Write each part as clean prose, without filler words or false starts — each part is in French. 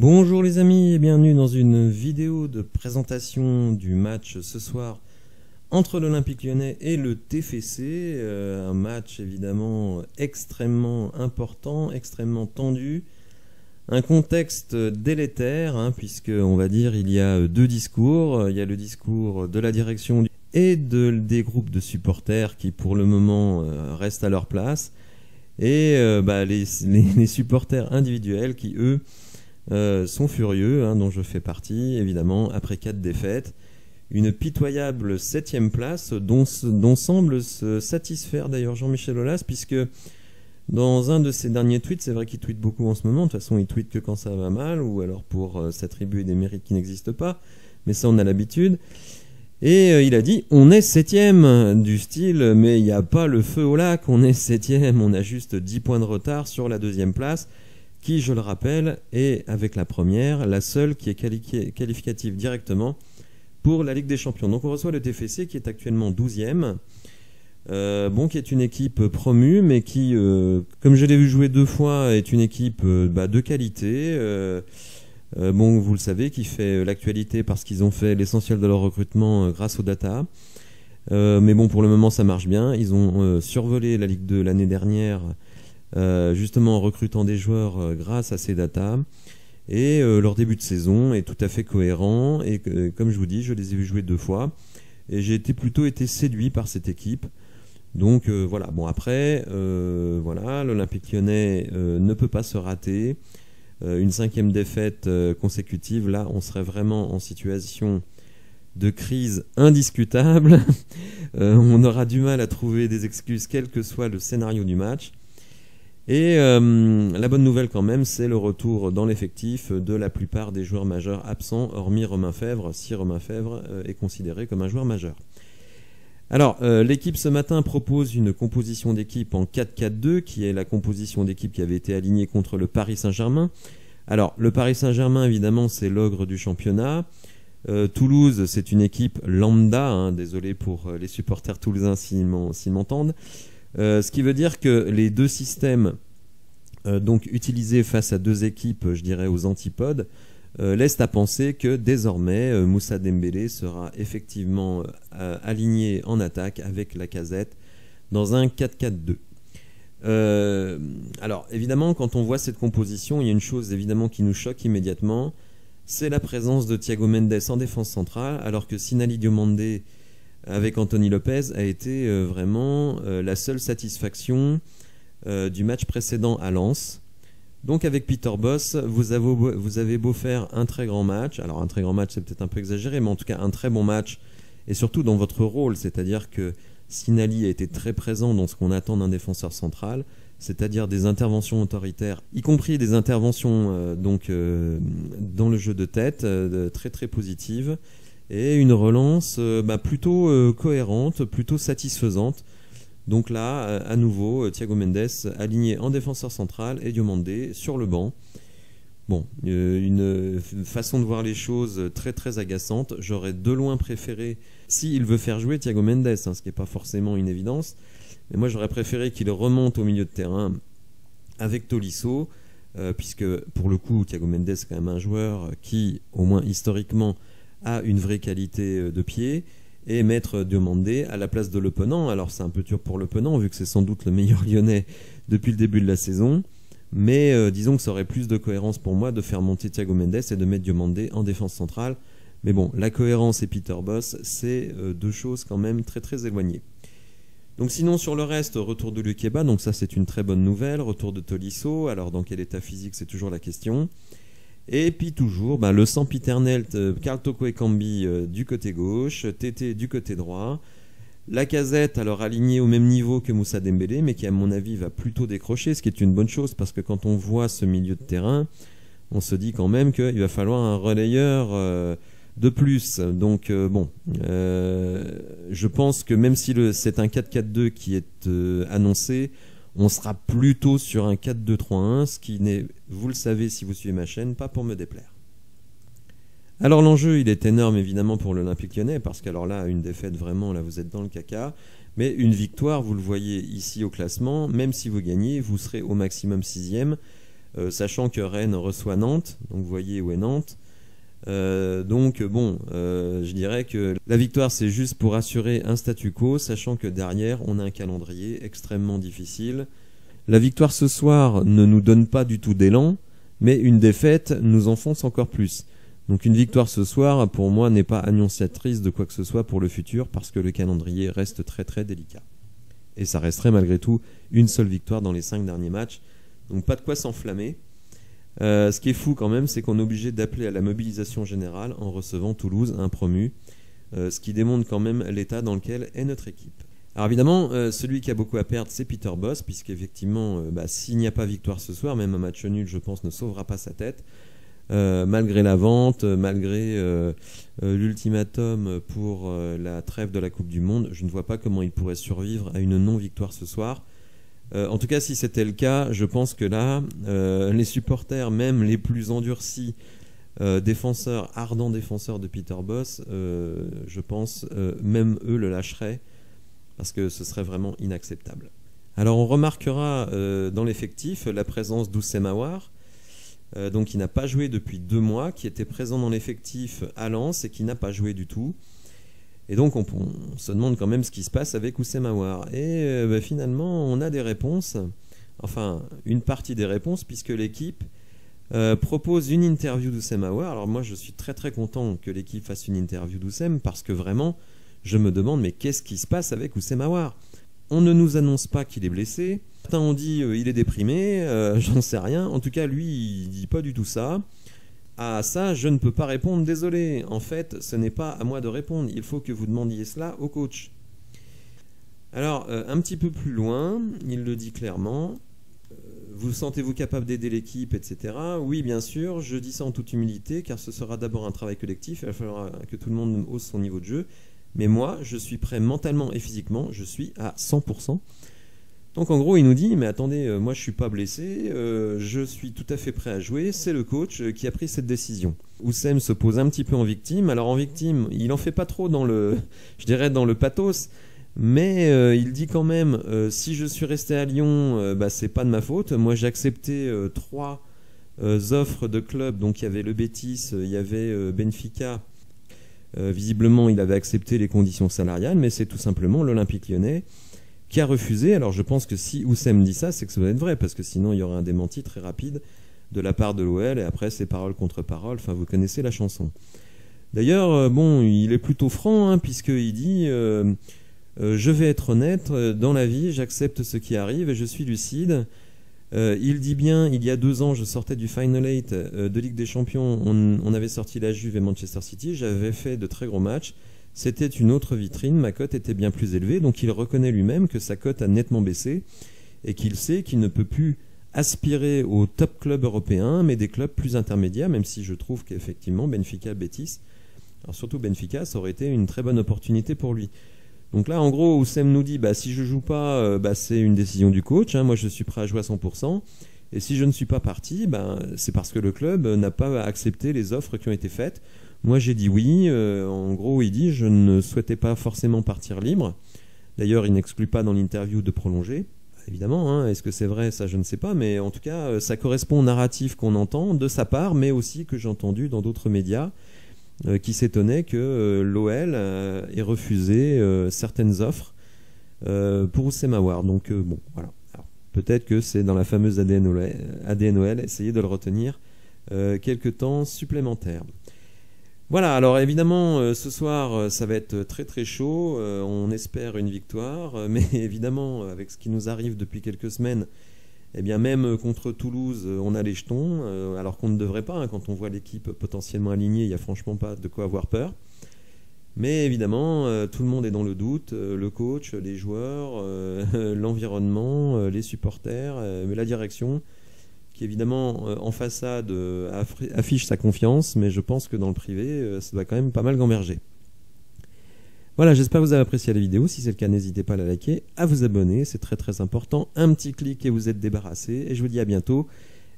Bonjour les amis et bienvenue dans une vidéo de présentation du match ce soir entre l'Olympique Lyonnais et le TFC. Un match évidemment extrêmement important, extrêmement tendu. Un contexte délétère puisque on va dire il y a deux discours. Il y a le discours de la direction et des groupes de supporters qui pour le moment restent à leur place. Et les supporters individuels qui eux sont furieux, dont je fais partie, évidemment, après 4 défaites. Une pitoyable 7e place dont semble se satisfaire d'ailleurs Jean-Michel Aulas, puisque dans un de ses derniers tweets, c'est vrai qu'il tweete beaucoup en ce moment, de toute façon il tweete que quand ça va mal, ou alors pour s'attribuer des mérites qui n'existent pas, mais ça on a l'habitude. Et il a dit, on est 7e, du style, mais il n'y a pas le feu au lac, on est 7e, on a juste 10 points de retard sur la 2e place, qui, je le rappelle, est, avec la première, la seule qui est qualificative directement pour la Ligue des Champions. Donc on reçoit le TFC qui est actuellement 12e, qui est une équipe promue, mais qui, comme je l'ai vu jouer 2 fois, est une équipe de qualité. Vous le savez, qui fait l'actualité parce qu'ils ont fait l'essentiel de leur recrutement grâce aux data. Mais bon, pour le moment, ça marche bien. Ils ont survolé la Ligue 2 l'année dernière, justement en recrutant des joueurs grâce à ces datas, et leur début de saison est tout à fait cohérent, et comme je vous dis, je les ai vus jouer 2 fois et j'ai plutôt été séduit par cette équipe. Donc voilà, bon après l'Olympique Lyonnais ne peut pas se rater. Une 5e défaite consécutive, là on serait vraiment en situation de crise indiscutable. On aura du mal à trouver des excuses quel que soit le scénario du match. Et la bonne nouvelle quand même, c'est le retour dans l'effectif de la plupart des joueurs majeurs absents, hormis Romain Fèvre, si Romain Fèvre est considéré comme un joueur majeur. Alors, l'équipe ce matin propose une composition d'équipe en 4-4-2, qui est la composition d'équipe qui avait été alignée contre le Paris Saint-Germain. Alors, le Paris Saint-Germain, évidemment, c'est l'ogre du championnat. Toulouse, c'est une équipe lambda, désolé pour les supporters toulousains s'ils m'entendent. Ce qui veut dire que les deux systèmes utilisés face à 2 équipes, je dirais aux antipodes, laissent à penser que désormais Moussa Dembélé sera effectivement aligné en attaque avec Lacazette dans un 4-4-2. Alors évidemment, quand on voit cette composition, il y a une chose évidemment qui nous choque immédiatement, c'est la présence de Thiago Mendes en défense centrale, alors que Sinali Diomandé avec Anthony Lopez a été vraiment la seule satisfaction du match précédent à Lens. Donc avec Peter Bosz, vous avez beau faire un très grand match, alors un très grand match c'est peut-être un peu exagéré, mais en tout cas un très bon match, et surtout dans votre rôle, c'est-à-dire que Sinali a été très présent dans ce qu'on attend d'un défenseur central, c'est-à-dire des interventions autoritaires, y compris des interventions dans le jeu de tête, très très positives, et une relance plutôt cohérente, plutôt satisfaisante. Donc là, à nouveau, Thiago Mendes aligné en défenseur central et Diomandé sur le banc. Bon, une façon de voir les choses très très agaçante. J'aurais de loin préféré, s'il veut faire jouer Thiago Mendes, ce qui n'est pas forcément une évidence, mais moi j'aurais préféré qu'il remonte au milieu de terrain avec Tolisso, puisque pour le coup, Thiago Mendes est quand même un joueur qui, au moins historiquement, a une vraie qualité de pied, et mettre Diomandé à la place de Le Penant. Alors c'est un peu dur pour Le Penant vu que c'est sans doute le meilleur Lyonnais depuis le début de la saison, mais disons que ça aurait plus de cohérence pour moi de faire monter Thiago Mendes et de mettre Diomandé en défense centrale. Mais bon, la cohérence et Peter Bosz, c'est 2 choses quand même très très éloignées. Donc sinon sur le reste, retour de Lukeba, donc ça c'est une très bonne nouvelle, retour de Tolisso, alors dans quel état physique c'est toujours la question. Et puis toujours le sempiternel Karl Toko Ekambi du côté gauche, Tété du côté droit, Lacazette alors aligné au même niveau que Moussa Dembélé, mais qui à mon avis va plutôt décrocher, ce qui est une bonne chose parce que quand on voit ce milieu de terrain, on se dit quand même qu'il va falloir un relayeur de plus. Donc je pense que même si c'est un 4-4-2 qui est annoncé, on sera plutôt sur un 4-2-3-1, ce qui n'est, vous le savez si vous suivez ma chaîne, pas pour me déplaire. Alors l'enjeu, il est énorme évidemment pour l'Olympique Lyonnais, parce qu'alors là, une défaite vraiment, là vous êtes dans le caca, mais une victoire, vous le voyez ici au classement, même si vous gagnez, vous serez au maximum 6e, sachant que Rennes reçoit Nantes, donc vous voyez où est Nantes. Je dirais que la victoire c'est juste pour assurer un statu quo, sachant que derrière on a un calendrier extrêmement difficile. La victoire ce soir ne nous donne pas du tout d'élan, mais une défaite nous enfonce encore plus. Donc une victoire ce soir, pour moi, n'est pas annonciatrice de quoi que ce soit pour le futur, parce que le calendrier reste très très délicat. Et ça resterait malgré tout une seule victoire dans les 5 derniers matchs, donc pas de quoi s'enflammer. Ce qui est fou quand même, c'est qu'on est obligé d'appeler à la mobilisation générale en recevant Toulouse, un promu, ce qui démontre quand même l'état dans lequel est notre équipe. Alors évidemment, celui qui a beaucoup à perdre, c'est Peter Bosz, puisqu'effectivement, s'il n'y a pas victoire ce soir, même un match nul, je pense, ne sauvera pas sa tête. Malgré la vente, malgré l'ultimatum pour la trêve de la Coupe du Monde, je ne vois pas comment il pourrait survivre à une non-victoire ce soir. En tout cas, si c'était le cas, je pense que là, les supporters, même les plus endurcis, ardents défenseurs de Peter Bosz, je pense, même eux le lâcheraient, parce que ce serait vraiment inacceptable. Alors on remarquera dans l'effectif la présence d'Oussem Aouar, donc qui n'a pas joué depuis 2 mois, qui était présent dans l'effectif à Lens et qui n'a pas joué du tout. Et donc on se demande quand même ce qui se passe avec Oussem Aouar. Et finalement on a des réponses, enfin une partie des réponses, puisque l'équipe propose une interview d'Oussem Aouar. Alors moi je suis très très content que l'équipe fasse une interview d'Oussem, parce que vraiment je me demande mais qu'est-ce qui se passe avec Oussem Aouar? On ne nous annonce pas qu'il est blessé. Certains ont dit il est déprimé, j'en sais rien. En tout cas, lui, il dit pas du tout ça. À ça, je ne peux pas répondre, désolé. En fait, ce n'est pas à moi de répondre. Il faut que vous demandiez cela au coach. Alors, un petit peu plus loin, il le dit clairement. Vous sentez-vous capable d'aider l'équipe, etc. Oui, bien sûr, je dis ça en toute humilité, car ce sera d'abord un travail collectif. Il va falloir que tout le monde hausse son niveau de jeu. Mais moi, je suis prêt mentalement et physiquement, je suis à 100%. Donc en gros, il nous dit, mais attendez, moi je suis pas blessé, je suis tout à fait prêt à jouer, c'est le coach qui a pris cette décision. Oussem se pose un petit peu en victime. Alors en victime, il en fait pas trop dans le, je dirais dans le pathos, mais il dit quand même, si je suis resté à Lyon, c'est pas de ma faute. Moi j'ai accepté 3 offres de clubs, donc il y avait le Betis, il y avait Benfica. Visiblement, il avait accepté les conditions salariales, mais c'est tout simplement l'Olympique Lyonnais qui a refusé. Alors je pense que si Oussem dit ça, c'est que ça doit être vrai, parce que sinon il y aurait un démenti très rapide de la part de l'OL, et après c'est parole contre parole, enfin vous connaissez la chanson. D'ailleurs, il est plutôt franc, puisqu'il dit je vais être honnête, dans la vie j'accepte ce qui arrive et je suis lucide. Il dit bien, il y a 2 ans, je sortais du Final 8 de Ligue des Champions, on avait sorti la Juve et Manchester City, j'avais fait de très gros matchs, c'était une autre vitrine, ma cote était bien plus élevée, donc il reconnaît lui-même que sa cote a nettement baissé et qu'il sait qu'il ne peut plus aspirer aux top clubs européens, mais des clubs plus intermédiaires, même si je trouve qu'effectivement Benfica, Betis, alors surtout Benfica, ça aurait été une très bonne opportunité pour lui. Donc là, en gros, Oussem nous dit, si je joue pas, c'est une décision du coach. Moi, je suis prêt à jouer à 100%. Et si je ne suis pas parti, c'est parce que le club n'a pas accepté les offres qui ont été faites. Moi, j'ai dit oui. En gros, il dit, je ne souhaitais pas forcément partir libre. D'ailleurs, il n'exclut pas dans l'interview de prolonger. Évidemment, est-ce que c'est vrai? Ça, je ne sais pas. Mais en tout cas, ça correspond au narratif qu'on entend de sa part, mais aussi que j'ai entendu dans d'autres médias, qui s'étonnait que l'OL ait refusé certaines offres pour Oussem Aouar. Donc voilà. Peut-être que c'est dans la fameuse ADN OL, essayer de le retenir quelques temps supplémentaires. Voilà, alors évidemment, ce soir, ça va être très très chaud. On espère une victoire, mais évidemment, avec ce qui nous arrive depuis quelques semaines, eh bien même contre Toulouse, on a les jetons, alors qu'on ne devrait pas. Quand on voit l'équipe potentiellement alignée, il n'y a franchement pas de quoi avoir peur. Mais évidemment, tout le monde est dans le doute, le coach, les joueurs, l'environnement, les supporters, mais la direction, qui évidemment en façade affiche sa confiance, mais je pense que dans le privé, ça doit quand même pas mal gamberger. Voilà, j'espère que vous avez apprécié la vidéo. Si c'est le cas, n'hésitez pas à la liker, à vous abonner, c'est très très important. Un petit clic et vous êtes débarrassé. Et je vous dis à bientôt,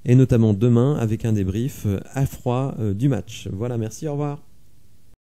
et notamment demain avec un débrief à froid du match. Voilà, merci, au revoir.